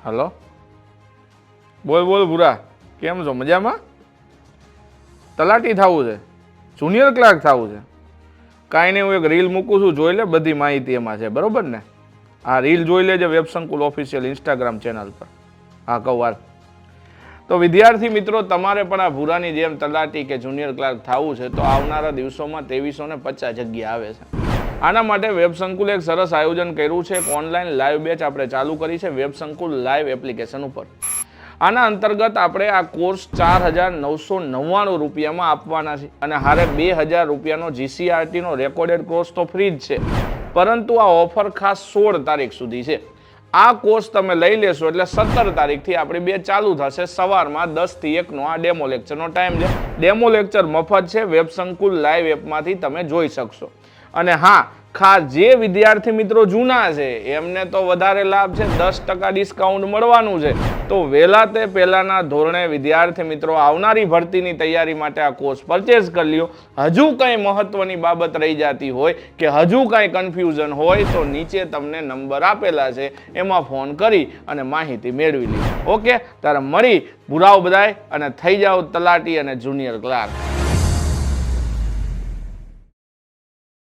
Hello, બોલ બોલ ભૂરા, કેમ છો? મજામાં? તલાટી થવું છે, જુનિયર ક્લાર્ક થવું છે. કાંઈ નહીં, હું એક રીલ મૂકું છું, જોઈ લે, બધી માહિતી એમાં છે, બરોબર ને? આ રીલ જોઈ લેજે વેબસંકુલ ઓફિશિયલ ઇન્સ્ટાગ્રામ ચેનલ પર. હા, કહું હાલ. તો વિદ્યાર્થી મિત્રો, તમારે પણ આ ભૂરાની જેમ તલાટી કે જુનિયર ક્લાર્ક થવું છે તો આવનારા દિવસોમાં 2350 જગ્યા આવે છે. આના માટે વેબસંકુલે એક સરસ આયોજન કર્યું છે. એક ઓનલાઈન લાઈવ બેચ આપણે ચાલુ કરી છે વેબસંકુલ લાઈવ એપ્લિકેશન ઉપર. આના અંતર્ગત આપણે આ કોર્સ 4999 રૂપિયામાં આપવાના છે અને હારે 2000 રૂપિયાનો GCRT નો રેકોર્ડેડ કોર્સ તો ફ્રી જ છે, પરંતુ આ ઓફર ખાસ 16 તારીખ સુધી છે. આ કોર્સ તમે લઈ લેશો એટલે 17 તારીખથી આપણી બેચ ચાલુ થશે. સવારમાં 10 થી 1 નો આ ડેમો લેક્ચરનો ટાઈમ છે. ડેમો લેક્ચર મફત છે, વેબસંકુલ લાઈવ એપમાંથી તમે જોઈ શકશો. અને હા, ખાસ જે વિદ્યાર્થી મિત્રો જૂના છે એમને તો વધારે લાભ છે, 10% ડિસ્કાઉન્ટ મળવાનું છે. તો વહેલા તે પહેલાના ધોરણે વિદ્યાર્થી મિત્રો આવનારી ભરતીની તૈયારી માટે આ કોર્સ પરચેઝ કરી લ્યો. હજુ કંઈ મહત્વની બાબત રહી જતી હોય કે હજુ કંઈ કન્ફ્યુઝન હોય તો નીચે તમને નંબર આપેલા છે, એમાં ફોન કરી અને માહિતી મેળવી લો. ઓકે, ત્યારે મળી ભૂરાઓ બધાય અને થઈ જાઓ તલાટી અને જુનિયર ક્લાર્ક.